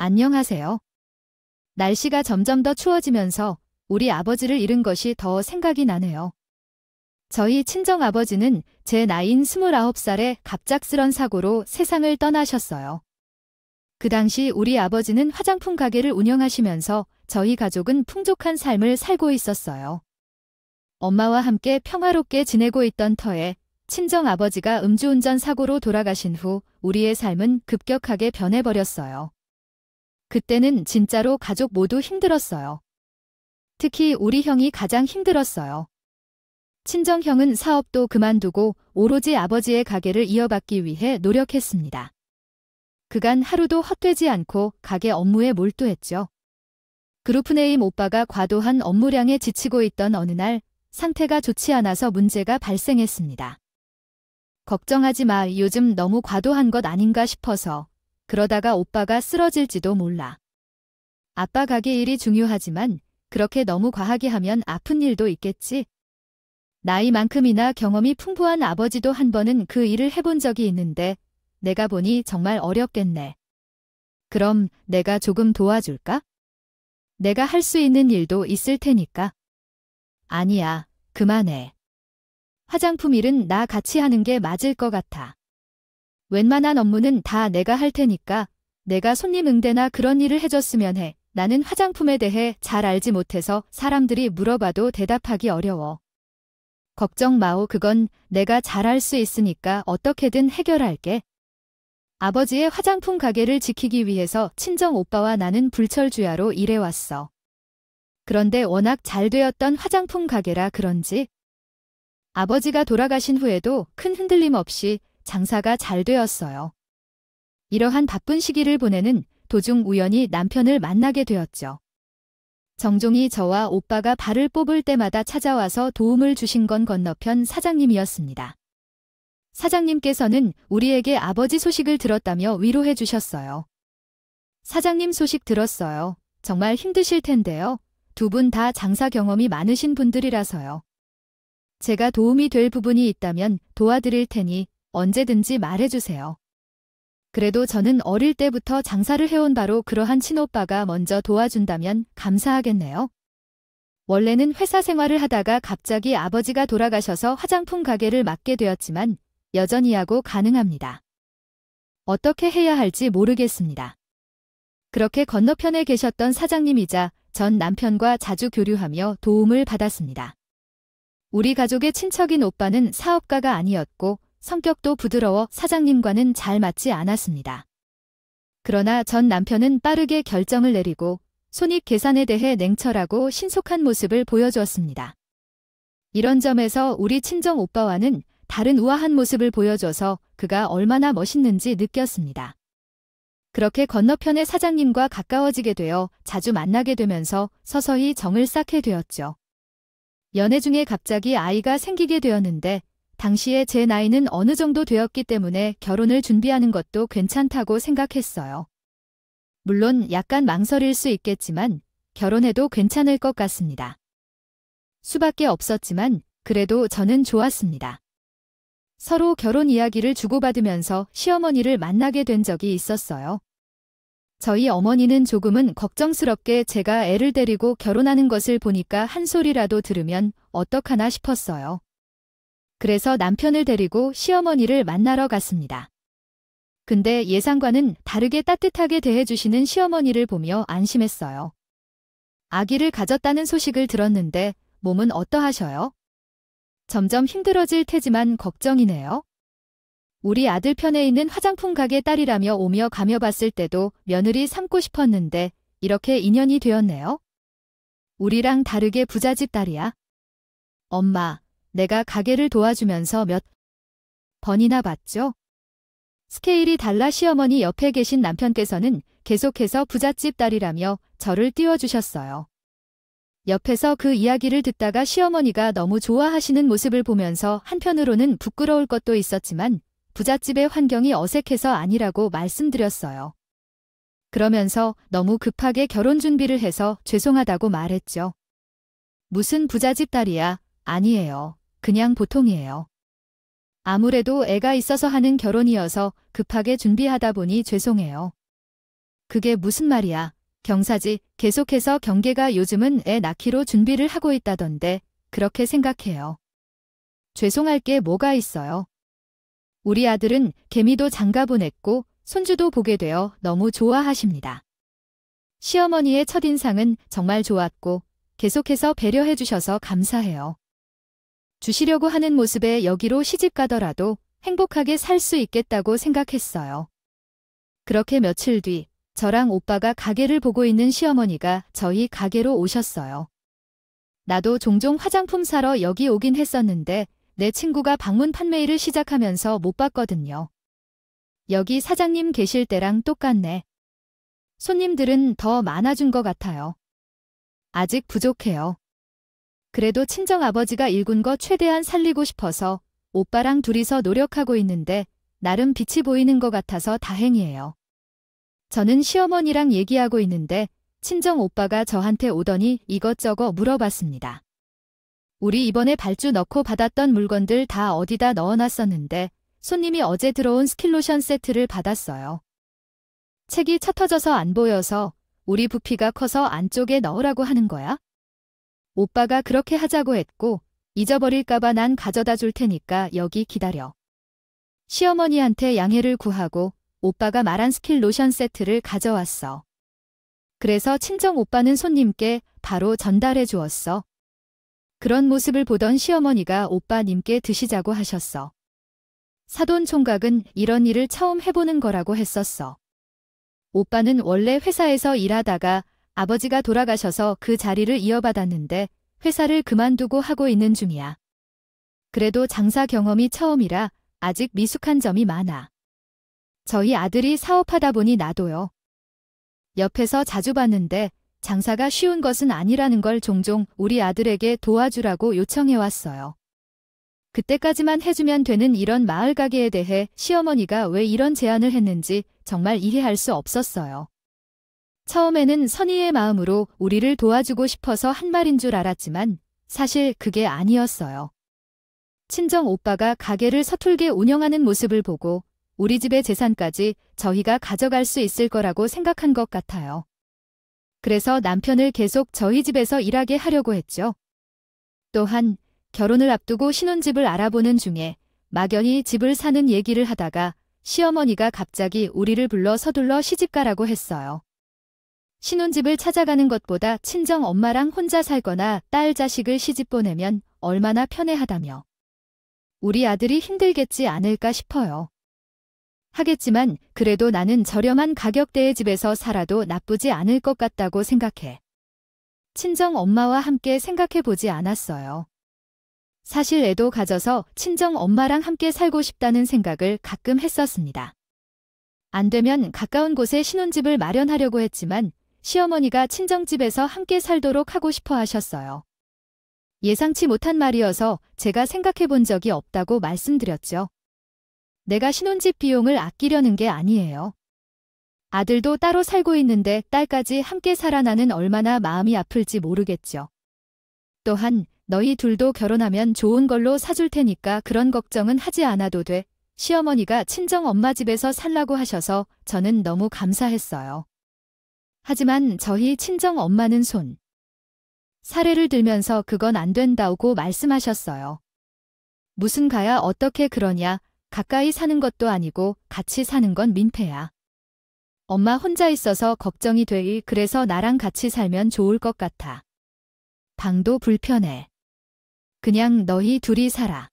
안녕하세요. 날씨가 점점 더 추워지면서 우리 아버지를 잃은 것이 더 생각이 나네요. 저희 친정아버지는 제 나이인 29살에 갑작스런 사고로 세상을 떠나셨어요. 그 당시 우리 아버지는 화장품 가게를 운영하시면서 저희 가족은 풍족한 삶을 살고 있었어요. 엄마와 함께 평화롭게 지내고 있던 터에 친정아버지가 음주운전 사고로 돌아가신 후 우리의 삶은 급격하게 변해버렸어요. 그때는 진짜로 가족 모두 힘들었어요. 특히 우리 형이 가장 힘들었어요. 친정형은 사업도 그만두고 오로지 아버지의 가게를 이어받기 위해 노력했습니다. 그간 하루도 헛되지 않고 가게 업무에 몰두했죠. 그루프네임 오빠가 과도한 업무량에 지치고 있던 어느 날 상태가 좋지 않아서 문제가 발생했습니다. 걱정하지 마, 요즘 너무 과도한 것 아닌가 싶어서. 그러다가 오빠가 쓰러질지도 몰라. 아빠 가게 일이 중요하지만 그렇게 너무 과하게 하면 아픈 일도 있겠지. 나이만큼이나 경험이 풍부한 아버지도 한 번은 그 일을 해본 적이 있는데 내가 보니 정말 어렵겠네. 그럼 내가 조금 도와줄까? 내가 할 수 있는 일도 있을 테니까. 아니야, 그만해. 화장품 일은 나 같이 하는 게 맞을 것 같아. 웬만한 업무는 다 내가 할 테니까 내가 손님 응대나 그런 일을 해줬으면 해. 나는 화장품에 대해 잘 알지 못해서 사람들이 물어봐도 대답하기 어려워. 걱정 마오, 그건 내가 잘 할 수 있으니까 어떻게든 해결할게. 아버지의 화장품 가게를 지키기 위해서 친정 오빠와 나는 불철주야로 일해왔어. 그런데 워낙 잘 되었던 화장품 가게라 그런지 아버지가 돌아가신 후에도 큰 흔들림 없이 장사가 잘 되었어요. 이러한 바쁜 시기를 보내는 도중 우연히 남편을 만나게 되었죠. 정종이 저와 오빠가 발을 뽑을 때마다 찾아와서 도움을 주신 건 건너편 사장님이었습니다. 사장님께서는 우리에게 아버지 소식을 들었다며 위로해 주셨어요. 사장님 소식 들었어요. 정말 힘드실 텐데요. 두 분 다 장사 경험이 많으신 분들이라서요. 제가 도움이 될 부분이 있다면 도와드릴 테니 언제든지 말해주세요. 그래도 저는 어릴 때부터 장사를 해온 바로 그러한 친오빠가 먼저 도와준다면 감사하겠네요. 원래는 회사 생활을 하다가 갑자기 아버지가 돌아가셔서 화장품 가게를 맡게 되었지만 여전히 하고 가능합니다. 어떻게 해야 할지 모르겠습니다. 그렇게 건너편에 계셨던 사장님이자 전 남편과 자주 교류하며 도움을 받았습니다. 우리 가족의 친척인 오빠는 사업가가 아니었고 성격도 부드러워 사장님과는 잘 맞지 않았습니다. 그러나 전 남편은 빠르게 결정을 내리고 손익 계산에 대해 냉철하고 신속한 모습을 보여주었습니다. 이런 점에서 우리 친정 오빠와는 다른 우아한 모습을 보여줘서 그가 얼마나 멋있는지 느꼈습니다. 그렇게 건너편의 사장님과 가까워지게 되어 자주 만나게 되면서 서서히 정을 쌓게 되었죠. 연애 중에 갑자기 아이가 생기게 되었는데 당시에 제 나이는 어느 정도 되었기 때문에 결혼을 준비하는 것도 괜찮다고 생각했어요. 물론 약간 망설일 수 있겠지만 결혼해도 괜찮을 것 같습니다. 수밖에 없었지만 그래도 저는 좋았습니다. 서로 결혼 이야기를 주고받으면서 시어머니를 만나게 된 적이 있었어요. 저희 어머니는 조금은 걱정스럽게 제가 애를 데리고 결혼하는 것을 보니까 한 소리라도 들으면 어떡하나 싶었어요. 그래서 남편을 데리고 시어머니를 만나러 갔습니다. 근데 예상과는 다르게 따뜻하게 대해주시는 시어머니를 보며 안심했어요. 아기를 가졌다는 소식을 들었는데 몸은 어떠하셔요? 점점 힘들어질 테지만 걱정이네요. 우리 아들 편에 있는 화장품 가게 딸이라며 오며 가며 봤을 때도 며느리 삼고 싶었는데 이렇게 인연이 되었네요. 우리랑 다르게 부잣집 딸이야. 엄마, 내가 가게를 도와주면서 몇 번이나 봤죠? 스케일이 달라 시어머니 옆에 계신 남편께서는 계속해서 부잣집 딸이라며 저를 띄워주셨어요. 옆에서 그 이야기를 듣다가 시어머니가 너무 좋아하시는 모습을 보면서 한편으로는 부끄러울 것도 있었지만 부잣집의 환경이 어색해서 아니라고 말씀드렸어요. 그러면서 너무 급하게 결혼 준비를 해서 죄송하다고 말했죠. 무슨 부잣집 딸이야? 아니에요. 그냥 보통이에요. 아무래도 애가 있어서 하는 결혼이어서 급하게 준비하다 보니 죄송해요. 그게 무슨 말이야. 경사지, 계속해서 경계가 요즘은 애 낳기로 준비를 하고 있다던데 그렇게 생각해요. 죄송할 게 뭐가 있어요. 우리 아들은 개미도 장가 보냈고 손주도 보게 되어 너무 좋아하십니다. 시어머니의 첫인상은 정말 좋았고 계속해서 배려해 주셔서 감사해요. 주시려고 하는 모습에 여기로 시집 가더라도 행복하게 살 수 있겠다고 생각했어요. 그렇게 며칠 뒤 저랑 오빠가 가게를 보고 있는 시어머니가 저희 가게로 오셨어요. 나도 종종 화장품 사러 여기 오긴 했었는데 내 친구가 방문 판매일을 시작하면서 못 봤거든요. 여기 사장님 계실 때랑 똑같네. 손님들은 더 많아진 것 같아요. 아직 부족해요. 그래도 친정아버지가 일군 거 최대한 살리고 싶어서 오빠랑 둘이서 노력하고 있는데 나름 빛이 보이는 것 같아서 다행이에요. 저는 시어머니랑 얘기하고 있는데 친정 오빠가 저한테 오더니 이것저것 물어봤습니다. 우리 이번에 발주 넣고 받았던 물건들 다 어디다 넣어놨었는데 손님이 어제 들어온 스킨로션 세트를 받았어요. 책이 쳐터져서 안 보여서 우리 부피가 커서 안쪽에 넣으라고 하는 거야? 오빠가 그렇게 하자고 했고 잊어버릴까봐 난 가져다 줄 테니까 여기 기다려. 시어머니한테 양해를 구하고 오빠가 말한 스킨 로션 세트를 가져왔어. 그래서 친정 오빠는 손님께 바로 전달해 주었어. 그런 모습을 보던 시어머니가 오빠님께 드시자고 하셨어. 사돈 총각은 이런 일을 처음 해보는 거라고 했었어. 오빠는 원래 회사에서 일하다가 아버지가 돌아가셔서 그 자리를 이어받았는데 회사를 그만두고 하고 있는 중이야. 그래도 장사 경험이 처음이라 아직 미숙한 점이 많아. 저희 아들이 사업하다 보니 나도요. 옆에서 자주 봤는데 장사가 쉬운 것은 아니라는 걸 종종 우리 아들에게 도와주라고 요청해왔어요. 그때까지만 해주면 되는 이런 마을 가게에 대해 시어머니가 왜 이런 제안을 했는지 정말 이해할 수 없었어요. 처음에는 선의의 마음으로 우리를 도와주고 싶어서 한 말인 줄 알았지만 사실 그게 아니었어요. 친정 오빠가 가게를 서툴게 운영하는 모습을 보고 우리 집의 재산까지 저희가 가져갈 수 있을 거라고 생각한 것 같아요. 그래서 남편을 계속 저희 집에서 일하게 하려고 했죠. 또한 결혼을 앞두고 신혼집을 알아보는 중에 막연히 집을 사는 얘기를 하다가 시어머니가 갑자기 우리를 불러 서둘러 시집가라고 했어요. 신혼집을 찾아가는 것보다 친정 엄마랑 혼자 살거나 딸 자식을 시집 보내면 얼마나 편해하다며. 우리 아들이 힘들겠지 않을까 싶어요. 하겠지만 그래도 나는 저렴한 가격대의 집에서 살아도 나쁘지 않을 것 같다고 생각해. 친정 엄마와 함께 생각해 보지 않았어요. 사실 애도 가져서 친정 엄마랑 함께 살고 싶다는 생각을 가끔 했었습니다. 안 되면 가까운 곳에 신혼집을 마련하려고 했지만 시어머니가 친정집에서 함께 살도록 하고 싶어 하셨어요. 예상치 못한 말이어서 제가 생각해 본 적이 없다고 말씀드렸죠. 내가 신혼집 비용을 아끼려는 게 아니에요. 아들도 따로 살고 있는데 딸까지 함께 살아나는 얼마나 마음이 아플지 모르겠죠. 또한 너희 둘도 결혼하면 좋은 걸로 사줄 테니까 그런 걱정은 하지 않아도 돼. 시어머니가 친정 엄마 집에서 살라고 하셔서 저는 너무 감사했어요. 하지만 저희 친정 엄마는 사례를 들면서 그건 안 된다고 말씀하셨어요. 무슨 가야 어떻게 그러냐. 가까이 사는 것도 아니고 같이 사는 건 민폐야. 엄마 혼자 있어서 걱정이 돼. 그래서 나랑 같이 살면 좋을 것 같아. 방도 불편해. 그냥 너희 둘이 살아.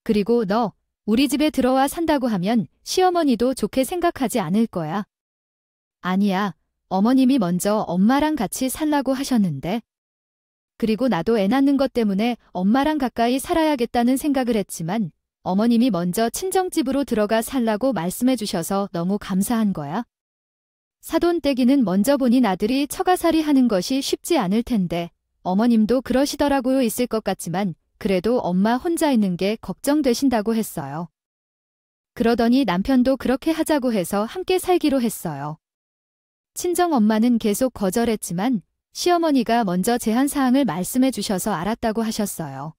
그리고 너 우리 집에 들어와 산다고 하면 시어머니도 좋게 생각하지 않을 거야. 아니야. 어머님이 먼저 엄마랑 같이 살라고 하셨는데. 그리고 나도 애 낳는 것 때문에 엄마랑 가까이 살아야겠다는 생각을 했지만 어머님이 먼저 친정집으로 들어가 살라고 말씀해 주셔서 너무 감사한 거야. 사돈 떼기는 먼저 본인 아들이 처가살이 하는 것이 쉽지 않을 텐데 어머님도 그러시더라고요. 있을 것 같지만 그래도 엄마 혼자 있는 게 걱정되신다고 했어요. 그러더니 남편도 그렇게 하자고 해서 함께 살기로 했어요. 친정 엄마는 계속 거절했지만 시어머니가 먼저 제한사항을 말씀해 주셔서 알았다고 하셨어요.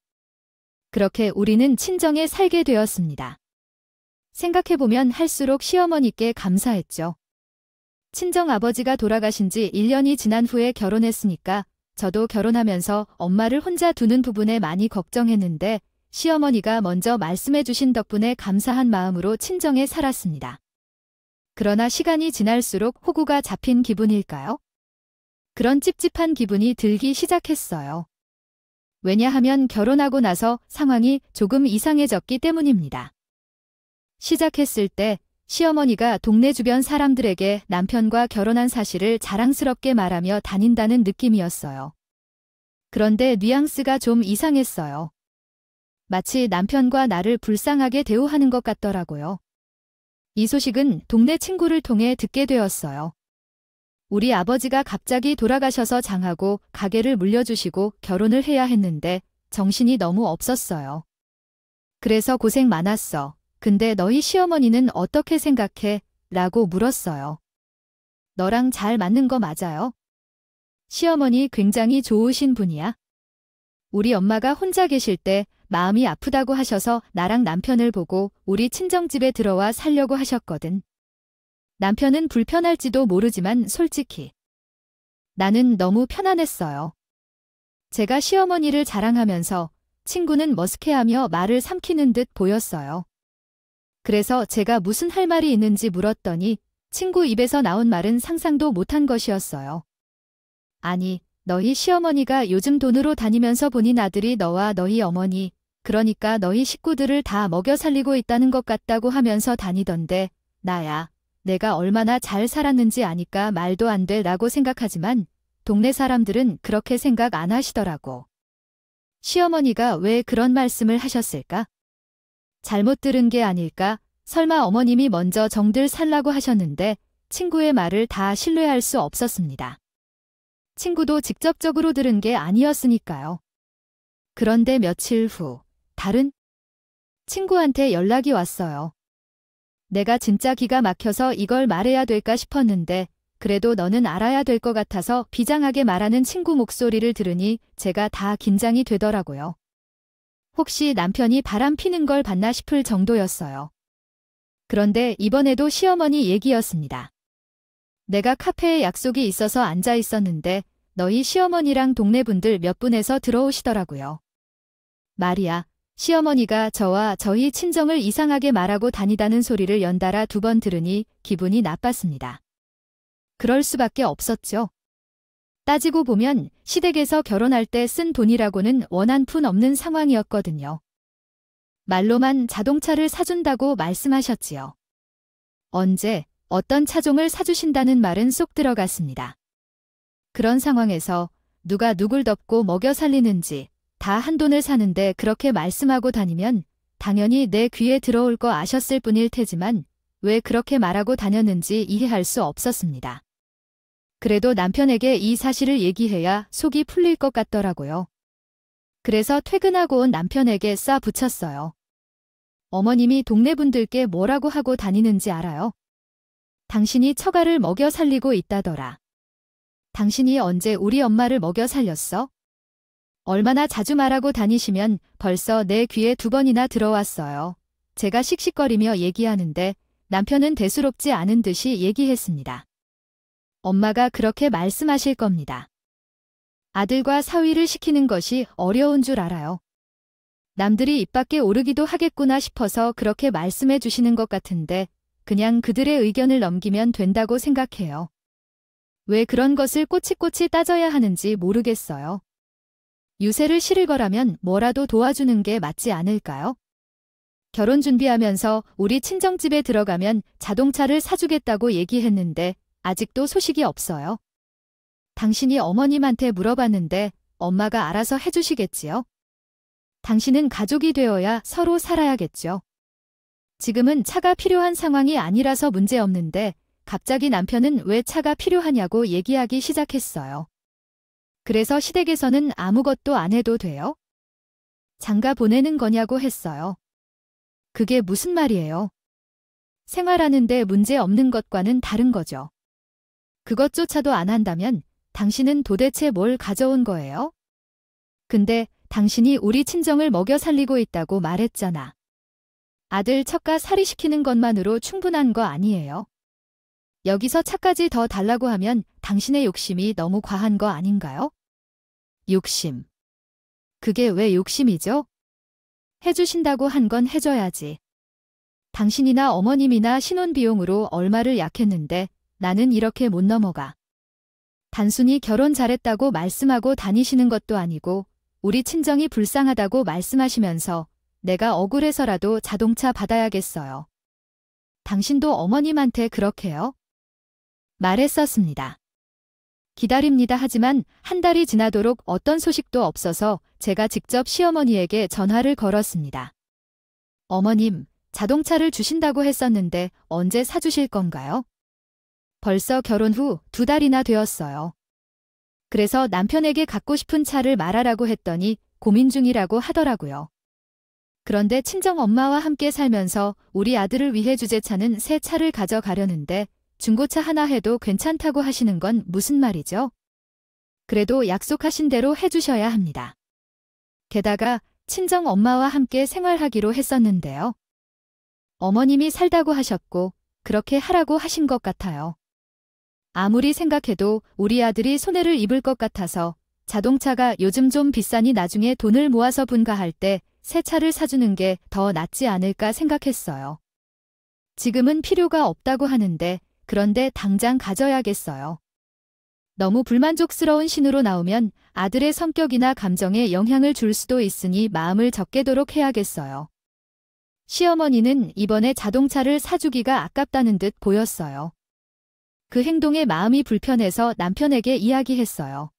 그렇게 우리는 친정에 살게 되었습니다. 생각해보면 할수록 시어머니께 감사했죠. 친정아버지가 돌아가신 지 1년이 지난 후에 결혼했으니까 저도 결혼하면서 엄마를 혼자 두는 부분에 많이 걱정했는데 시어머니가 먼저 말씀해 주신 덕분에 감사한 마음으로 친정에 살았습니다. 그러나 시간이 지날수록 호구가 잡힌 기분일까요? 그런 찝찝한 기분이 들기 시작했어요. 왜냐하면 결혼하고 나서 상황이 조금 이상해졌기 때문입니다. 시작했을 때 시어머니가 동네 주변 사람들에게 남편과 결혼한 사실을 자랑스럽게 말하며 다닌다는 느낌이었어요. 그런데 뉘앙스가 좀 이상했어요. 마치 남편과 나를 불쌍하게 대우하는 것 같더라고요. 이 소식은 동네 친구를 통해 듣게 되었어요. 우리 아버지가 갑자기 돌아가셔서 장하고 가게를 물려주시고 결혼을 해야 했는데 정신이 너무 없었어요. 그래서 고생 많았어. 근데 너희 시어머니는 어떻게 생각해? 라고 물었어요. 너랑 잘 맞는 거 맞아요? 시어머니 굉장히 좋으신 분이야. 우리 엄마가 혼자 계실 때 마음이 아프다고 하셔서 나랑 남편을 보고 우리 친정집에 들어와 살려고 하셨거든. 남편은 불편할지도 모르지만 솔직히 나는 너무 편안했어요. 제가 시어머니를 자랑하면서 친구는 머쓱해하며 말을 삼키는 듯 보였어요. 그래서 제가 무슨 할 말이 있는지 물었더니 친구 입에서 나온 말은 상상도 못한 것이었어요. 아니, 너희 시어머니가 요즘 돈으로 다니면서 본인 아들이 너와 너희 어머니, 그러니까 너희 식구들을 다 먹여 살리고 있다는 것 같다고 하면서 다니던데 나야, 내가 얼마나 잘 살았는지 아니까 말도 안 돼 라고 생각하지만 동네 사람들은 그렇게 생각 안 하시더라고. 시어머니가 왜 그런 말씀을 하셨을까? 잘못 들은 게 아닐까? 설마 어머님이 먼저 정들 살라고 하셨는데 친구의 말을 다 신뢰할 수 없었습니다. 친구도 직접적으로 들은 게 아니었으니까요. 그런데 며칠 후 다른 친구한테 연락이 왔어요. 내가 진짜 기가 막혀서 이걸 말해야 될까 싶었는데 그래도 너는 알아야 될 것 같아서 비장하게 말하는 친구 목소리를 들으니 제가 다 긴장이 되더라고요. 혹시 남편이 바람 피는 걸 봤나 싶을 정도였어요. 그런데 이번에도 시어머니 얘기였습니다. 내가 카페에 약속이 있어서 앉아 있었는데 너희 시어머니랑 동네 분들 몇 분에서 들어오시더라고요. 말이야, 시어머니가 저와 저희 친정을 이상하게 말하고 다니다는 소리를 연달아 2번 들으니 기분이 나빴습니다. 그럴 수밖에 없었죠. 따지고 보면 시댁에서 결혼할 때 쓴 돈이라고는 원 한 푼 없는 상황이었거든요. 말로만 자동차를 사준다고 말씀하셨지요. 언제, 어떤 차종을 사주신다는 말은 쏙 들어갔습니다. 그런 상황에서 누가 누굴 덮고 먹여 살리는지 다 한돈을 사는데 그렇게 말씀하고 다니면 당연히 내 귀에 들어올 거 아셨을 뿐일 테지만 왜 그렇게 말하고 다녔는지 이해할 수 없었습니다. 그래도 남편에게 이 사실을 얘기해야 속이 풀릴 것 같더라고요. 그래서 퇴근하고 온 남편에게 쏴 붙였어요. 어머님이 동네 분들께 뭐라고 하고 다니는지 알아요? 당신이 처가를 먹여 살리고 있다더라. 당신이 언제 우리 엄마를 먹여 살렸어? 얼마나 자주 말하고 다니시면 벌써 내 귀에 2번이나 들어왔어요. 제가 씩씩거리며 얘기하는데 남편은 대수롭지 않은 듯이 얘기했습니다. 엄마가 그렇게 말씀하실 겁니다. 아들과 사위를 시키는 것이 어려운 줄 알아요. 남들이 입 밖에 오르기도 하겠구나 싶어서 그렇게 말씀해 주시는 것 같은데 그냥 그들의 의견을 넘기면 된다고 생각해요. 왜 그런 것을 꼬치꼬치 따져야 하는지 모르겠어요. 유세를 실을 거라면 뭐라도 도와주는 게 맞지 않을까요? 결혼 준비하면서 우리 친정집에 들어가면 자동차를 사주겠다고 얘기했는데 아직도 소식이 없어요. 당신이 어머님한테 물어봤는데 엄마가 알아서 해주시겠지요? 당신은 가족이 되어야 서로 살아야겠죠. 지금은 차가 필요한 상황이 아니라서 문제없는데 갑자기 남편은 왜 차가 필요하냐고 얘기하기 시작했어요. 그래서 시댁에서는 아무것도 안 해도 돼요? 장가 보내는 거냐고 했어요. 그게 무슨 말이에요? 생활하는데 문제 없는 것과는 다른 거죠. 그것조차도 안 한다면 당신은 도대체 뭘 가져온 거예요? 근데 당신이 우리 친정을 먹여 살리고 있다고 말했잖아. 아들 처가 살이시키는 것만으로 충분한 거 아니에요? 여기서 차까지 더 달라고 하면 당신의 욕심이 너무 과한 거 아닌가요? 욕심. 그게 왜 욕심이죠? 해주신다고 한 건 해줘야지. 당신이나 어머님이나 신혼비용으로 얼마를 약했는데 나는 이렇게 못 넘어가. 단순히 결혼 잘했다고 말씀하고 다니시는 것도 아니고 우리 친정이 불쌍하다고 말씀하시면서 내가 억울해서라도 자동차 받아야겠어요. 당신도 어머님한테 그렇게요? 말했었습니다. 기다립니다. 하지만 한 달이 지나도록 어떤 소식도 없어서 제가 직접 시어머니에게 전화를 걸었습니다. 어머님, 자동차를 주신다고 했었는데 언제 사주실 건가요? 벌써 결혼 후 2달이나 되었어요. 그래서 남편에게 갖고 싶은 차를 말하라고 했더니 고민 중이라고 하더라고요. 그런데 친정엄마와 함께 살면서 우리 아들을 위해 주제차는 새 차를 가져가려는데 중고차 하나 해도 괜찮다고 하시는 건 무슨 말이죠? 그래도 약속하신 대로 해주셔야 합니다. 게다가 친정엄마와 함께 생활하기로 했었는데요. 어머님이 살다고 하셨고 그렇게 하라고 하신 것 같아요. 아무리 생각해도 우리 아들이 손해를 입을 것 같아서 자동차가 요즘 좀 비싸니 나중에 돈을 모아서 분가할 때 새 차를 사주는 게 더 낫지 않을까 생각했어요. 지금은 필요가 없다고 하는데 그런데 당장 가져야겠어요. 너무 불만족스러운 신호로 나오면 아들의 성격이나 감정에 영향을 줄 수도 있으니 마음을 적게도록 해야겠어요. 시어머니는 이번에 자동차를 사주기가 아깝다는 듯 보였어요. 그 행동에 마음이 불편해서 남편에게 이야기했어요.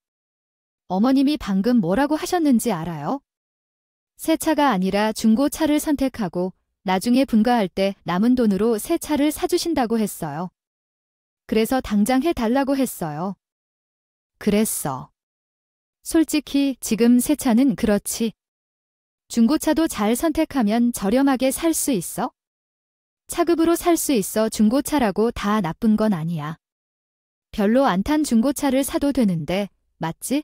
어머님이 방금 뭐라고 하셨는지 알아요? 새 차가 아니라 중고차를 선택하고 나중에 분가할 때 남은 돈으로 새 차를 사주신다고 했어요. 그래서 당장 해달라고 했어요. 그랬어. 솔직히 지금 새 차는 그렇지. 중고차도 잘 선택하면 저렴하게 살 수 있어? 차급으로 살 수 있어. 중고차라고 다 나쁜 건 아니야. 별로 안 탄 중고차를 사도 되는데, 맞지?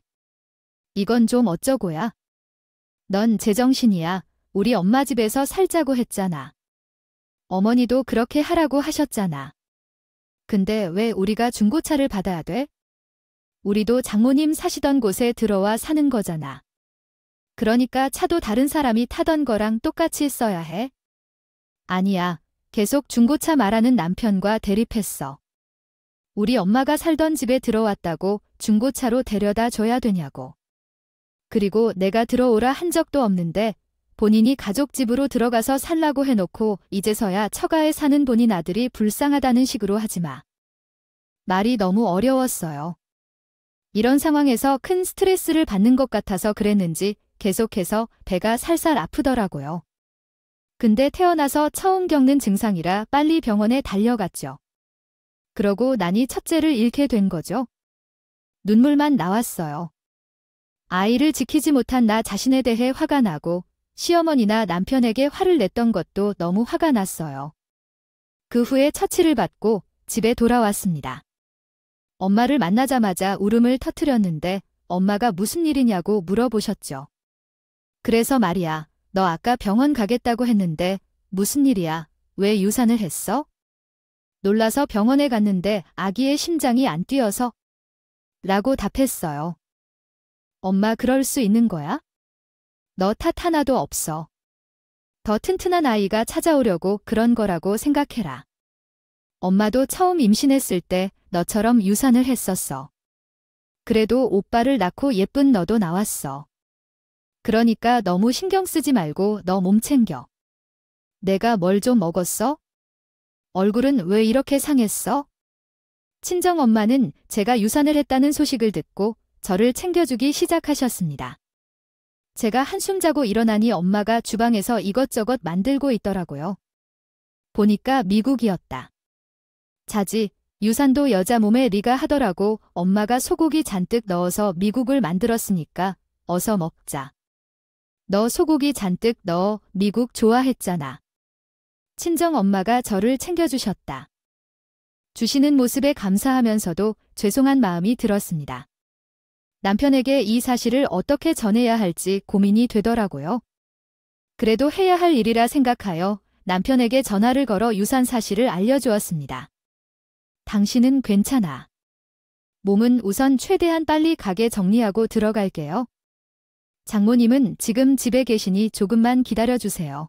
이건 좀 어쩌고야. 넌 제정신이야. 우리 엄마 집에서 살자고 했잖아. 어머니도 그렇게 하라고 하셨잖아. 근데 왜 우리가 중고차를 받아야 돼? 우리도 장모님 사시던 곳에 들어와 사는 거잖아. 그러니까 차도 다른 사람이 타던 거랑 똑같이 써야 해? 아니야. 계속 중고차 말하는 남편과 대립했어. 우리 엄마가 살던 집에 들어왔다고 중고차로 데려다 줘야 되냐고. 그리고 내가 들어오라 한 적도 없는데 본인이 가족 집으로 들어가서 살라고 해놓고 이제서야 처가에 사는 본인 아들이 불쌍하다는 식으로 하지 마. 말이 너무 어려웠어요. 이런 상황에서 큰 스트레스를 받는 것 같아서 그랬는지 계속해서 배가 살살 아프더라고요. 근데 태어나서 처음 겪는 증상이라 빨리 병원에 달려갔죠. 그러고 나니 첫째를 잃게 된 거죠. 눈물만 나왔어요. 아이를 지키지 못한 나 자신에 대해 화가 나고 시어머니나 남편에게 화를 냈던 것도 너무 화가 났어요. 그 후에 처치를 받고 집에 돌아왔습니다. 엄마를 만나자마자 울음을 터뜨렸는데 엄마가 무슨 일이냐고 물어보셨죠. 그래서 말이야, 너 아까 병원 가겠다고 했는데 무슨 일이야? 왜 유산을 했어? 놀라서 병원에 갔는데 아기의 심장이 안 뛰어서 라고 답했어요. 엄마 그럴 수 있는 거야? 너 탓 하나도 없어. 더 튼튼한 아이가 찾아오려고 그런 거라고 생각해라. 엄마도 처음 임신했을 때 너처럼 유산을 했었어. 그래도 오빠를 낳고 예쁜 너도 나왔어. 그러니까 너무 신경 쓰지 말고 너 몸 챙겨. 내가 뭘 좀 먹었어? 얼굴은 왜 이렇게 상했어? 친정엄마는 제가 유산을 했다는 소식을 듣고 저를 챙겨주기 시작하셨습니다. 제가 한숨 자고 일어나니 엄마가 주방에서 이것저것 만들고 있더라고요. 보니까 미국이었다. 자지, 유산도 여자 몸에 리가 하더라고. 엄마가 소고기 잔뜩 넣어서 미국을 만들었으니까 어서 먹자. 너 소고기 잔뜩 넣어. 미국 좋아했잖아. 친정엄마가 저를 챙겨주셨다. 주시는 모습에 감사하면서도 죄송한 마음이 들었습니다. 남편에게 이 사실을 어떻게 전해야 할지 고민이 되더라고요. 그래도 해야 할 일이라 생각하여 남편에게 전화를 걸어 유산 사실을 알려주었습니다. 당신은 괜찮아. 몸은 우선 최대한 빨리 가게 정리하고 들어갈게요. 장모님은 지금 집에 계시니 조금만 기다려주세요.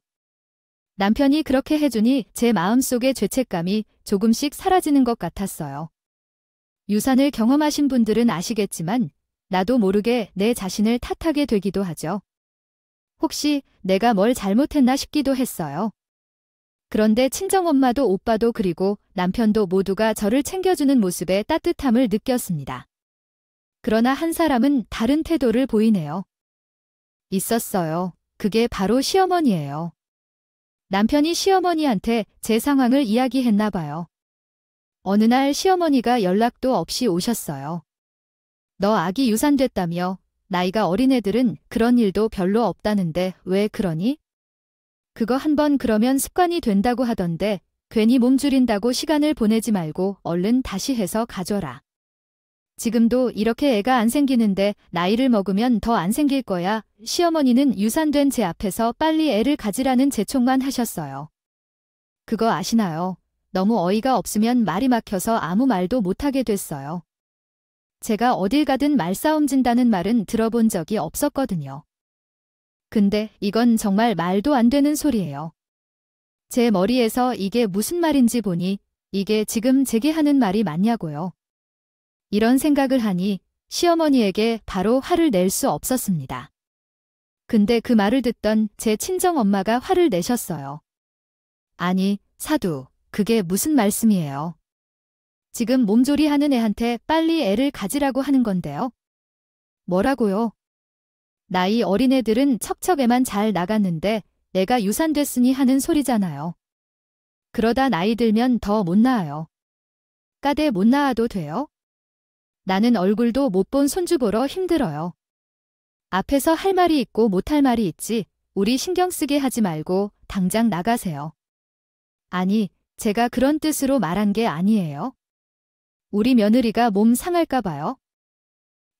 남편이 그렇게 해주니 제 마음속의 죄책감이 조금씩 사라지는 것 같았어요. 유산을 경험하신 분들은 아시겠지만 나도 모르게 내 자신을 탓하게 되기도 하죠. 혹시 내가 뭘 잘못했나 싶기도 했어요. 그런데 친정엄마도 오빠도 그리고 남편도 모두가 저를 챙겨주는 모습에 따뜻함을 느꼈습니다. 그러나 한 사람은 다른 태도를 보이네요. 있었어요. 그게 바로 시어머니예요. 남편이 시어머니한테 제 상황을 이야기했나 봐요. 어느 날 시어머니가 연락도 없이 오셨어요. 너 아기 유산됐다며? 나이가 어린 애들은 그런 일도 별로 없다는데 왜 그러니? 그거 한번 그러면 습관이 된다고 하던데 괜히 몸줄인다고 시간을 보내지 말고 얼른 다시 해서 가져라. 지금도 이렇게 애가 안 생기는데 나이를 먹으면 더 안 생길 거야. 시어머니는 유산된 제 앞에서 빨리 애를 가지라는 재촉만 하셨어요. 그거 아시나요? 너무 어이가 없으면 말이 막혀서 아무 말도 못하게 됐어요. 제가 어딜 가든 말싸움 진다는 말은 들어본 적이 없었거든요. 근데 이건 정말 말도 안 되는 소리예요. 제 머리에서 이게 무슨 말인지 보니 이게 지금 제게 하는 말이 맞냐고요. 이런 생각을 하니 시어머니에게 바로 화를 낼 수 없었습니다. 근데 그 말을 듣던 제 친정엄마가 화를 내셨어요. 아니, 사두, 그게 무슨 말씀이에요? 지금 몸조리 하는 애한테 빨리 애를 가지라고 하는 건데요. 뭐라고요? 나이 어린 애들은 척척애만 잘 나갔는데 애가 유산됐으니 하는 소리잖아요. 그러다 나이 들면 더 못 낳아요. 까대 못 낳아도 돼요? 나는 얼굴도 못 본 손주 보러 힘들어요. 앞에서 할 말이 있고 못할 말이 있지 우리 신경 쓰게 하지 말고 당장 나가세요. 아니, 제가 그런 뜻으로 말한 게 아니에요. 우리 며느리가 몸 상할까 봐요.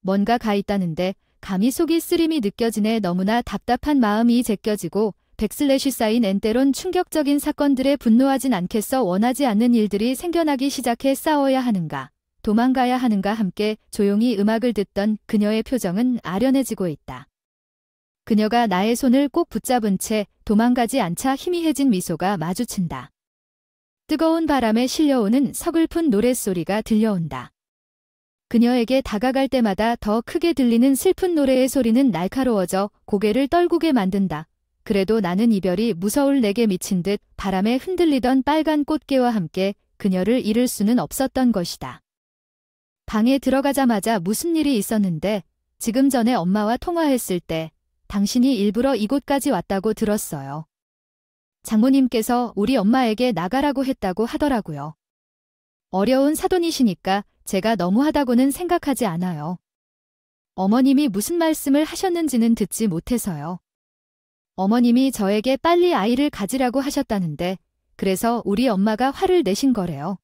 뭔가 가 있다는데 감히 속이 쓰림이 느껴지네. 너무나 답답한 마음이 제껴지고 백슬래시 쌓인 엔때론 충격적인 사건들에 분노하진 않겠어. 원하지 않는 일들이 생겨나기 시작해. 싸워야 하는가 도망가야 하는가. 함께 조용히 음악을 듣던 그녀의 표정은 아련해지고 있다. 그녀가 나의 손을 꼭 붙잡은 채 도망가지 않자 희미해진 미소가 마주친다. 뜨거운 바람에 실려오는 서글픈 노랫소리가 들려온다. 그녀에게 다가갈 때마다 더 크게 들리는 슬픈 노래의 소리는 날카로워져 고개를 떨구게 만든다. 그래도 나는 이별이 무서울 내게 미친 듯 바람에 흔들리던 빨간 꽃게와 함께 그녀를 잃을 수는 없었던 것이다. 방에 들어가자마자 무슨 일이 있었는데 지금 전에 엄마와 통화했을 때 당신이 일부러 이곳까지 왔다고 들었어요. 장모님께서 우리 엄마에게 나가라고 했다고 하더라고요. 어려운 사돈이시니까 제가 너무하다고는 생각하지 않아요. 어머님이 무슨 말씀을 하셨는지는 듣지 못해서요. 어머님이 저에게 빨리 아이를 가지라고 하셨다는데 그래서 우리 엄마가 화를 내신 거래요.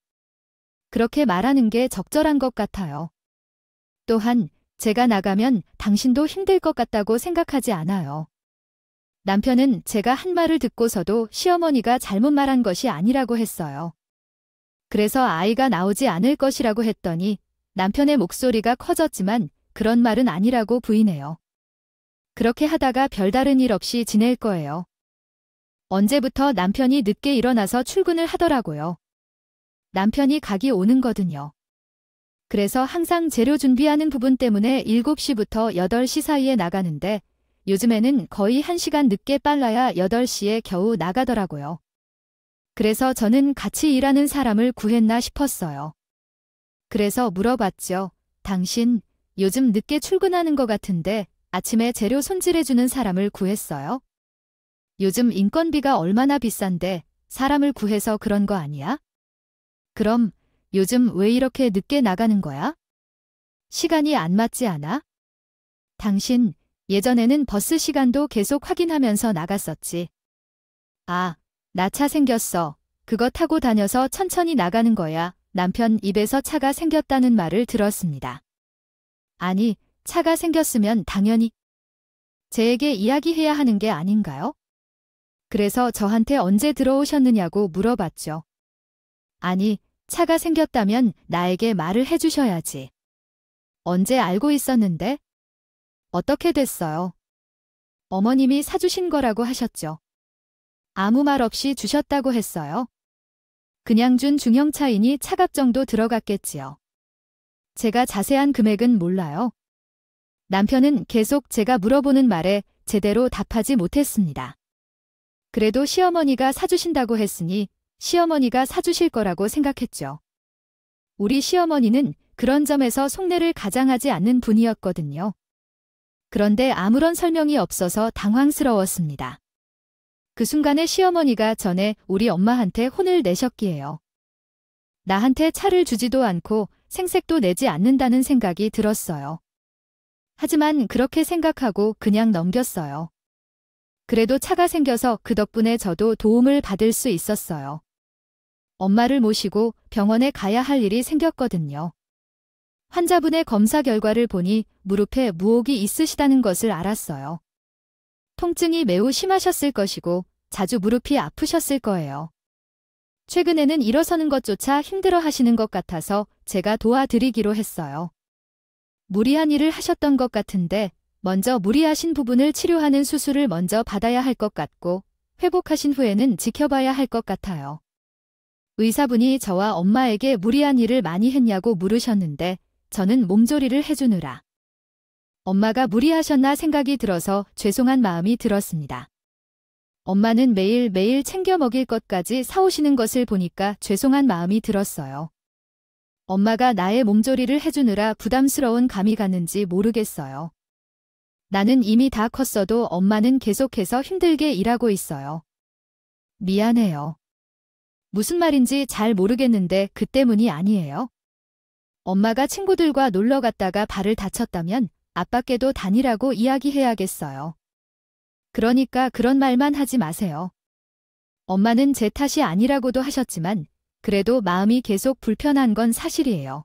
그렇게 말하는 게 적절한 것 같아요. 또한 제가 나가면 당신도 힘들 것 같다고 생각하지 않아요. 남편은 제가 한 말을 듣고서도 시어머니가 잘못 말한 것이 아니라고 했어요. 그래서 아이가 나오지 않을 것이라고 했더니 남편의 목소리가 커졌지만 그런 말은 아니라고 부인해요. 그렇게 하다가 별다른 일 없이 지낼 거예요. 언제부터 남편이 늦게 일어나서 출근을 하더라고요. 남편이 각이 오는 거든요. 그래서 항상 재료 준비하는 부분 때문에 7시부터 8시 사이에 나가는데 요즘에는 거의 1시간 늦게 빨라야 8시에 겨우 나가더라고요. 그래서 저는 같이 일하는 사람을 구했나 싶었어요. 그래서 물어봤죠. 당신 요즘 늦게 출근하는 것 같은데 아침에 재료 손질해주는 사람을 구했어요? 요즘 인건비가 얼마나 비싼데 사람을 구해서 그런 거 아니야? 그럼 요즘 왜 이렇게 늦게 나가는 거야? 시간이 안 맞지 않아? 당신 예전에는 버스 시간도 계속 확인하면서 나갔었지. 아, 나 차 생겼어. 그거 타고 다녀서 천천히 나가는 거야. 남편 입에서 차가 생겼다는 말을 들었습니다. 아니, 차가 생겼으면 당연히 제에게 이야기해야 하는 게 아닌가요? 그래서 저한테 언제 들어오셨느냐고 물어봤죠. 아니, 차가 생겼다면 나에게 말을 해주셔야지. 언제 알고 있었는데? 어떻게 됐어요? 어머님이 사주신 거라고 하셨죠. 아무 말 없이 주셨다고 했어요. 그냥 준 중형차이니 차값 정도 들어갔겠지요. 제가 자세한 금액은 몰라요. 남편은 계속 제가 물어보는 말에 제대로 답하지 못했습니다. 그래도 시어머니가 사주신다고 했으니 시어머니가 사주실 거라고 생각했죠. 우리 시어머니는 그런 점에서 속내를 가장하지 않는 분이었거든요. 그런데 아무런 설명이 없어서 당황스러웠습니다. 그 순간에 시어머니가 전에 우리 엄마한테 혼을 내셨기에요. 나한테 차를 주지도 않고 생색도 내지 않는다는 생각이 들었어요. 하지만 그렇게 생각하고 그냥 넘겼어요. 그래도 차가 생겨서 그 덕분에 저도 도움을 받을 수 있었어요. 엄마를 모시고 병원에 가야 할 일이 생겼거든요. 환자분의 검사 결과를 보니 무릎에 무혹이 있으시다는 것을 알았어요. 통증이 매우 심하셨을 것이고 자주 무릎이 아프셨을 거예요. 최근에는 일어서는 것조차 힘들어 하시는 것 같아서 제가 도와드리기로 했어요. 무리한 일을 하셨던 것 같은데 먼저 무리하신 부분을 치료하는 수술을 먼저 받아야 할 것 같고 회복하신 후에는 지켜봐야 할 것 같아요. 의사분이 저와 엄마에게 무리한 일을 많이 했냐고 물으셨는데 저는 몸조리를 해주느라 엄마가 무리하셨나 생각이 들어서 죄송한 마음이 들었습니다. 엄마는 매일매일 챙겨 먹일 것까지 사오시는 것을 보니까 죄송한 마음이 들었어요. 엄마가 나의 몸조리를 해주느라 부담스러운 감이 갔는지 모르겠어요. 나는 이미 다 컸어도 엄마는 계속해서 힘들게 일하고 있어요. 미안해요. 무슨 말인지 잘 모르겠는데 그 때문이 아니에요. 엄마가 친구들과 놀러 갔다가 발을 다쳤다면 아빠께도 다니라고 이야기해야겠어요. 그러니까 그런 말만 하지 마세요. 엄마는 제 탓이 아니라고도 하셨지만 그래도 마음이 계속 불편한 건 사실이에요.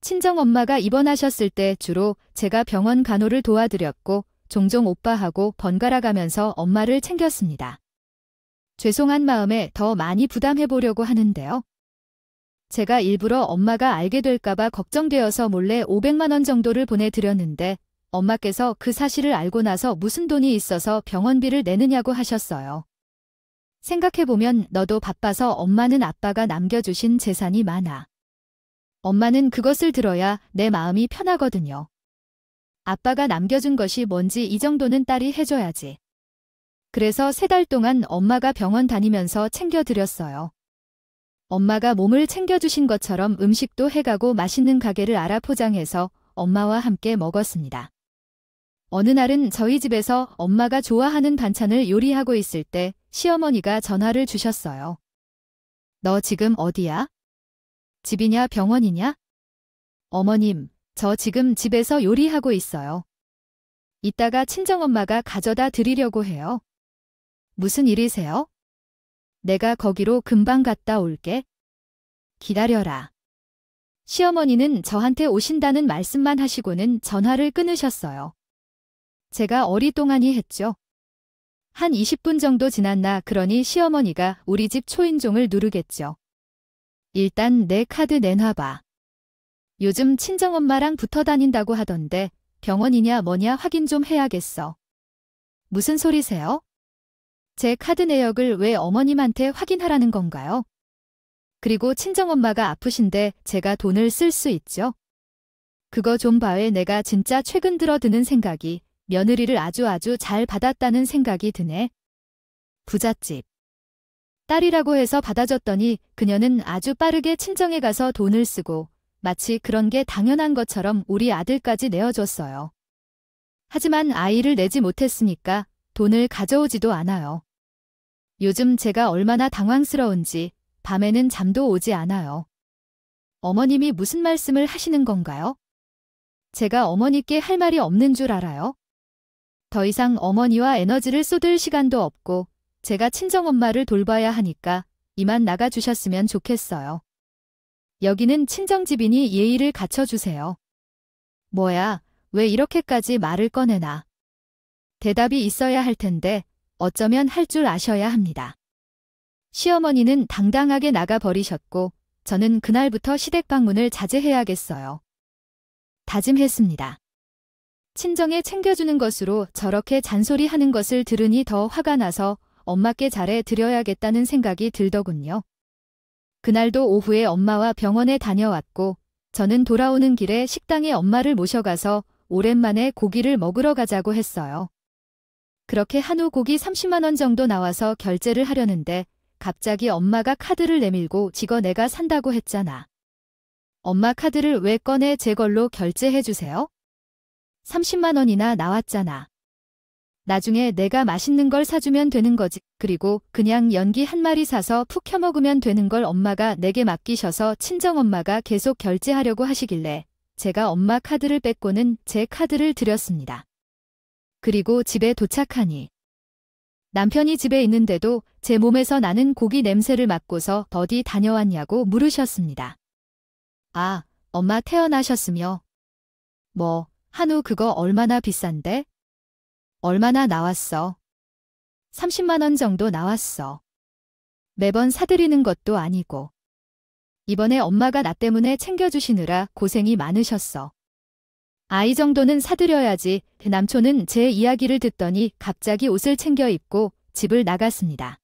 친정엄마가 입원하셨을 때 주로 제가 병원 간호를 도와드렸고 종종 오빠하고 번갈아 가면서 엄마를 챙겼습니다. 죄송한 마음에 더 많이 부담해보려고 하는데요. 제가 일부러 엄마가 알게 될까봐 걱정되어서 몰래 500만 원 정도를 보내드렸는데 엄마께서 그 사실을 알고 나서 무슨 돈이 있어서 병원비를 내느냐고 하셨어요. 생각해보면 너도 바빠서 엄마는 아빠가 남겨주신 재산이 많아. 엄마는 그것을 들어야 내 마음이 편하거든요. 아빠가 남겨준 것이 뭔지 이 정도는 딸이 해줘야지. 그래서 3달 동안 엄마가 병원 다니면서 챙겨드렸어요. 엄마가 몸을 챙겨주신 것처럼 음식도 해가고 맛있는 가게를 알아 포장해서 엄마와 함께 먹었습니다. 어느 날은 저희 집에서 엄마가 좋아하는 반찬을 요리하고 있을 때 시어머니가 전화를 주셨어요. 너 지금 어디야? 집이냐 병원이냐? 어머님, 저 지금 집에서 요리하고 있어요. 이따가 친정엄마가 가져다 드리려고 해요. 무슨 일이세요? 내가 거기로 금방 갔다 올게. 기다려라. 시어머니는 저한테 오신다는 말씀만 하시고는 전화를 끊으셨어요. 제가 어리동하니 했죠. 한 20분 정도 지났나 그러니 시어머니가 우리 집 초인종을 누르겠죠. 일단 내 카드 내놔봐. 요즘 친정엄마랑 붙어 다닌다고 하던데 병원이냐 뭐냐 확인 좀 해야겠어. 무슨 소리세요? 제 카드 내역을 왜 어머님한테 확인하라는 건가요? 그리고 친정엄마가 아프신데 제가 돈을 쓸 수 있죠? 그거 좀 봐왜 내가 진짜 최근 들어 드는 생각이 며느리를 아주 잘 받았다는 생각이 드네. 부잣집. 딸이라고 해서 받아줬더니 그녀는 아주 빠르게 친정에 가서 돈을 쓰고 마치 그런 게 당연한 것처럼 우리 아들까지 내어줬어요. 하지만 아이를 내지 못했으니까 돈을 가져오지도 않아요. 요즘 제가 얼마나 당황스러운지 밤에는 잠도 오지 않아요. 어머님이 무슨 말씀을 하시는 건가요? 제가 어머니께 할 말이 없는 줄 알아요? 더 이상 어머니와 에너지를 쏟을 시간도 없고 제가 친정엄마를 돌봐야 하니까 이만 나가주셨으면 좋겠어요. 여기는 친정집이니 예의를 갖춰주세요. 뭐야, 왜 이렇게까지 말을 꺼내나. 대답이 있어야 할 텐데 어쩌면 할 줄 아셔야 합니다. 시어머니는 당당하게 나가버리셨고 저는 그날부터 시댁 방문을 자제해야겠어요. 다짐했습니다. 친정에 챙겨주는 것으로 저렇게 잔소리하는 것을 들으니 더 화가 나서 엄마께 잘해 드려야겠다는 생각이 들더군요. 그날도 오후에 엄마와 병원에 다녀왔고 저는 돌아오는 길에 식당에 엄마를 모셔가서 오랜만에 고기를 먹으러 가자고 했어요. 그렇게 한우 고기 30만 원 정도 나와서 결제를 하려는데 갑자기 엄마가 카드를 내밀고 이거 내가 산다고 했잖아. 엄마 카드를 왜 꺼내 제 걸로 결제해 주세요? 30만 원이나 나왔잖아. 나중에 내가 맛있는 걸 사주면 되는 거지. 그리고 그냥 연기 한 마리 사서 푹 켜먹으면 되는 걸 엄마가 내게 맡기셔서 친정엄마가 계속 결제하려고 하시길래 제가 엄마 카드를 뺏고는 제 카드를 드렸습니다. 그리고 집에 도착하니 남편이 집에 있는데도 제 몸에서 나는 고기 냄새를 맡고서 어디 다녀왔냐고 물으셨습니다. 아, 엄마 태어나셨으며. 뭐, 한우 그거 얼마나 비싼데? 얼마나 나왔어? 30만 원 정도 나왔어. 매번 사드리는 것도 아니고. 이번에 엄마가 나 때문에 챙겨주시느라 고생이 많으셨어. 아이 정도는 사드려야지. 남촌은 제 이야기를 듣더니 갑자기 옷을 챙겨 입고 집을 나갔습니다.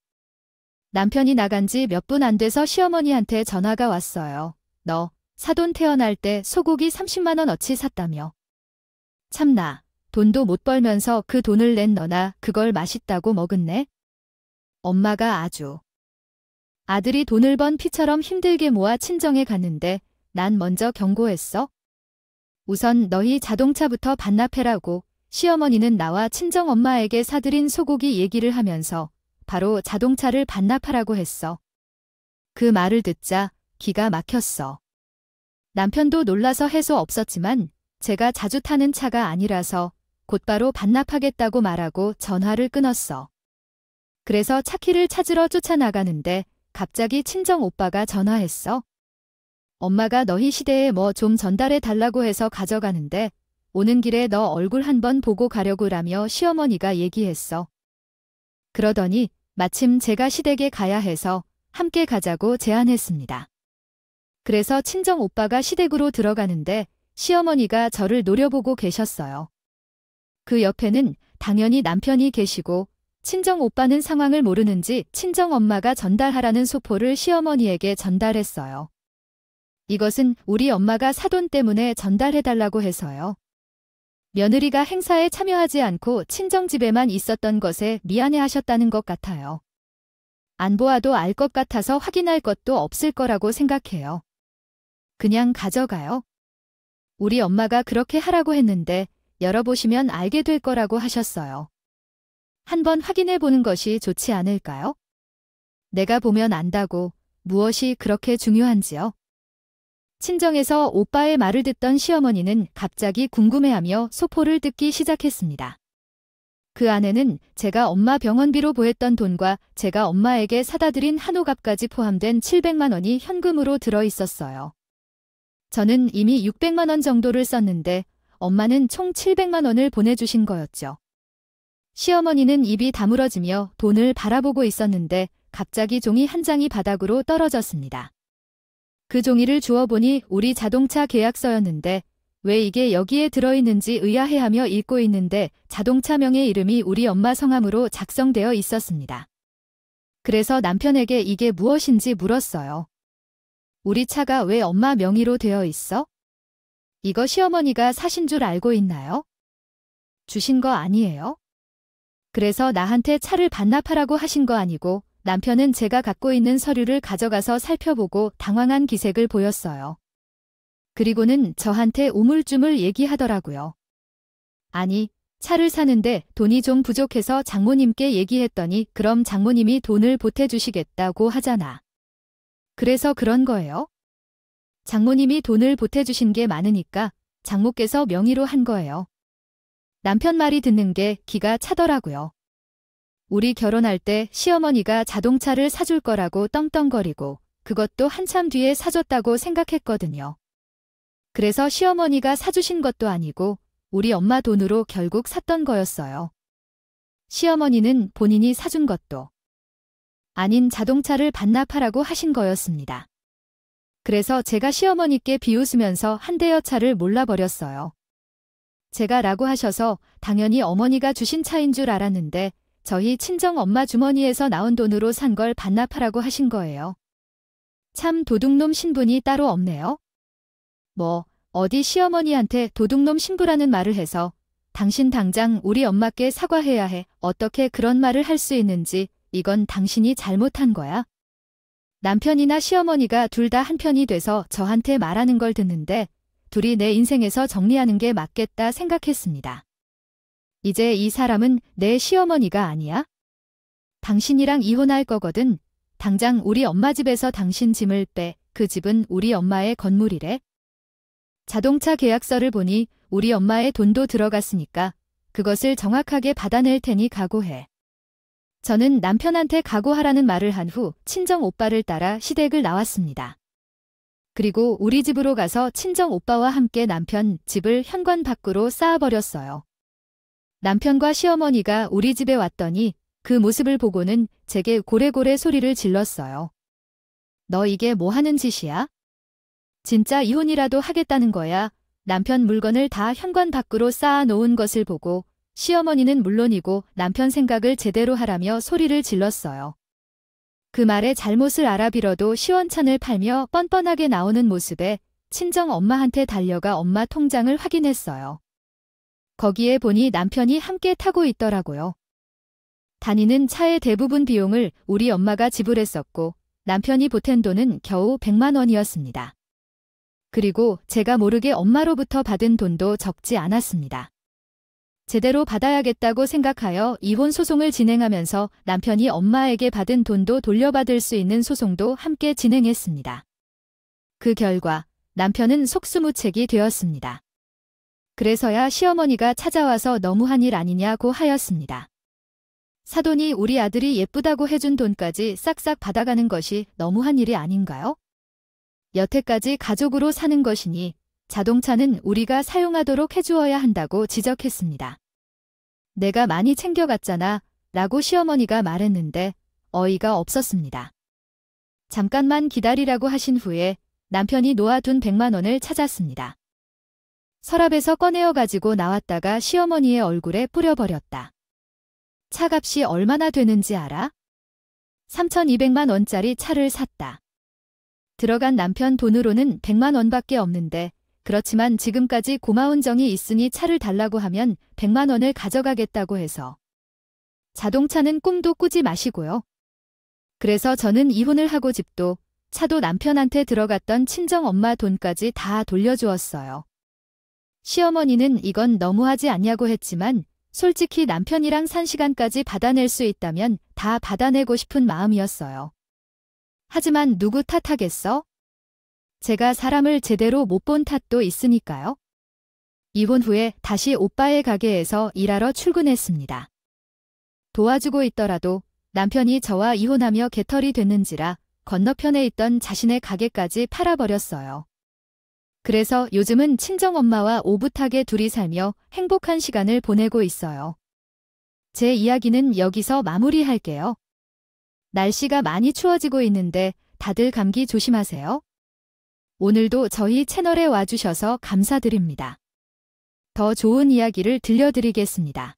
남편이 나간 지 몇 분 안 돼서 시어머니한테 전화가 왔어요. 너 사돈 태어날 때 소고기 30만 원어치 샀다며. 참나, 돈도 못 벌면서 그 돈을 낸 너나 그걸 맛있다고 먹었네? 엄마가 아주. 아들이 돈을 번 피처럼 힘들게 모아 친정에 갔는데 난 먼저 경고했어. 우선 너희 자동차부터 반납해라고. 시어머니는 나와 친정엄마에게 사드린 소고기 얘기를 하면서 바로 자동차를 반납하라고 했어. 그 말을 듣자 기가 막혔어. 남편도 놀라서 해소 없었지만 제가 자주 타는 차가 아니라서 곧바로 반납하겠다고 말하고 전화를 끊었어. 그래서 차키를 찾으러 쫓아나가는데 갑자기 친정 오빠가 전화했어. 엄마가 너희 시대에 뭐 좀 전달해 달라고 해서 가져가는데 오는 길에 너 얼굴 한번 보고 가려고라며 시어머니가 얘기했어. 그러더니 마침 제가 시댁에 가야 해서 함께 가자고 제안했습니다. 그래서 친정 오빠가 시댁으로 들어가는데 시어머니가 저를 노려보고 계셨어요. 그 옆에는 당연히 남편이 계시고 친정 오빠는 상황을 모르는지 친정 엄마가 전달하라는 소포를 시어머니에게 전달했어요. 이것은 우리 엄마가 사돈 때문에 전달해달라고 해서요. 며느리가 행사에 참여하지 않고 친정집에만 있었던 것에 미안해하셨다는 것 같아요. 안 보아도 알 것 같아서 확인할 것도 없을 거라고 생각해요. 그냥 가져가요. 우리 엄마가 그렇게 하라고 했는데 열어보시면 알게 될 거라고 하셨어요. 한번 확인해 보는 것이 좋지 않을까요? 내가 보면 안다고 무엇이 그렇게 중요한지요? 친정에서 오빠의 말을 듣던 시어머니는 갑자기 궁금해하며 소포를 뜯기 시작했습니다. 그 안에는 제가 엄마 병원비로 보냈던 돈과 제가 엄마에게 사다 드린 한우값까지 포함된 700만 원이 현금으로 들어 있었어요. 저는 이미 600만 원 정도를 썼는데 엄마는 총 700만 원을 보내주신 거였죠. 시어머니는 입이 다물어지며 돈을 바라보고 있었는데 갑자기 종이 한 장이 바닥으로 떨어졌습니다. 그 종이를 주워보니 우리 자동차 계약서였는데 왜 이게 여기에 들어있는지 의아해하며 읽고 있는데 자동차명의 이름이 우리 엄마 성함으로 작성되어 있었습니다. 그래서 남편에게 이게 무엇인지 물었어요. 우리 차가 왜 엄마 명의로 되어 있어? 이거 시어머니가 사신 줄 알고 있나요? 주신 거 아니에요? 그래서 나한테 차를 반납하라고 하신 거 아니고 남편은 제가 갖고 있는 서류를 가져가서 살펴보고 당황한 기색을 보였어요. 그리고는 저한테 우물쭈물 얘기하더라고요. 아니, 차를 사는데 돈이 좀 부족해서 장모님께 얘기했더니 그럼 장모님이 돈을 보태주시겠다고 하잖아. 그래서 그런 거예요? 장모님이 돈을 보태주신 게 많으니까 장모께서 명의로 한 거예요. 남편 말이 듣는 게 기가 차더라고요. 우리 결혼할 때 시어머니가 자동차를 사줄 거라고 떵떵거리고 그것도 한참 뒤에 사줬다고 생각했거든요. 그래서 시어머니가 사주신 것도 아니고 우리 엄마 돈으로 결국 샀던 거였어요. 시어머니는 본인이 사준 것도 아닌 자동차를 반납하라고 하신 거였습니다. 그래서 제가 시어머니께 비웃으면서 한 대여 차를 몰라버렸어요. 제가 라고 하셔서 당연히 어머니가 주신 차인 줄 알았는데 저희 친정 엄마 주머니에서 나온 돈으로 산 걸 반납하라고 하신 거예요. 참 도둑놈 신분이 따로 없네요. 뭐 어디 시어머니한테 도둑놈 신부라는 말을 해서 당신 당장 우리 엄마께 사과해야 해. 어떻게 그런 말을 할 수 있는지. 이건 당신이 잘못한 거야. 남편이나 시어머니가 둘 다 한편이 돼서 저한테 말하는 걸 듣는데 둘이 내 인생에서 정리하는 게 맞겠다 생각했습니다. 이제 이 사람은 내 시어머니가 아니야? 당신이랑 이혼할 거거든. 당장 우리 엄마 집에서 당신 짐을 빼. 그 집은 우리 엄마의 건물이래. 자동차 계약서를 보니 우리 엄마의 돈도 들어갔으니까 그것을 정확하게 받아낼 테니 각오해. 저는 남편한테 각오하라는 말을 한 후 친정 오빠를 따라 시댁을 나왔습니다. 그리고 우리 집으로 가서 친정 오빠와 함께 남편 집을 현관 밖으로 쌓아버렸어요. 남편과 시어머니가 우리 집에 왔더니 그 모습을 보고는 제게 고래고래 소리를 질렀어요. 너 이게 뭐 하는 짓이야? 진짜 이혼이라도 하겠다는 거야. 남편 물건을 다 현관 밖으로 쌓아놓은 것을 보고 시어머니는 물론이고 남편 생각을 제대로 하라며 소리를 질렀어요. 그 말에 잘못을 알아빌어도 시원찮을 팔며 뻔뻔하게 나오는 모습에 친정 엄마한테 달려가 엄마 통장을 확인했어요. 거기에 보니 남편이 함께 타고 있더라고요. 다니는 차의 대부분 비용을 우리 엄마가 지불했었고 남편이 보탠 돈은 겨우 100만 원이었습니다. 그리고 제가 모르게 엄마로부터 받은 돈도 적지 않았습니다. 제대로 받아야겠다고 생각하여 이혼 소송을 진행하면서 남편이 엄마에게 받은 돈도 돌려받을 수 있는 소송도 함께 진행했습니다. 그 결과 남편은 속수무책이 되었습니다. 그래서야 시어머니가 찾아와서 너무한 일 아니냐고 하였습니다. 사돈이 우리 아들이 예쁘다고 해준 돈까지 싹싹 받아가는 것이 너무한 일이 아닌가요? 여태까지 가족으로 사는 것이니 자동차는 우리가 사용하도록 해주어야 한다고 지적했습니다. 내가 많이 챙겨갔잖아 라고 시어머니가 말했는데 어이가 없었습니다. 잠깐만 기다리라고 하신 후에 남편이 놓아둔 100만 원을 찾았습니다. 서랍에서 꺼내어 가지고 나왔다가 시어머니의 얼굴에 뿌려버렸다. 차값이 얼마나 되는지 알아? 3,200만 원짜리 차를 샀다. 들어간 남편 돈으로는 100만 원밖에 없는데 그렇지만 지금까지 고마운 정이 있으니 차를 달라고 하면 100만 원을 가져가겠다고 해서. 자동차는 꿈도 꾸지 마시고요. 그래서 저는 이혼을 하고 집도 차도 남편한테 들어갔던 친정엄마 돈까지 다 돌려주었어요. 시어머니는 이건 너무하지 않냐고 했지만 솔직히 남편이랑 산 시간까지 받아낼 수 있다면 다 받아내고 싶은 마음이었어요. 하지만 누구 탓하겠어? 제가 사람을 제대로 못 본 탓도 있으니까요. 이혼 후에 다시 오빠의 가게에서 일하러 출근했습니다. 도와주고 있더라도 남편이 저와 이혼하며 개털이 됐는지라 건너편에 있던 자신의 가게까지 팔아버렸어요. 그래서 요즘은 친정엄마와 오붓하게 둘이 살며 행복한 시간을 보내고 있어요. 제 이야기는 여기서 마무리할게요. 날씨가 많이 추워지고 있는데 다들 감기 조심하세요. 오늘도 저희 채널에 와주셔서 감사드립니다. 더 좋은 이야기를 들려드리겠습니다.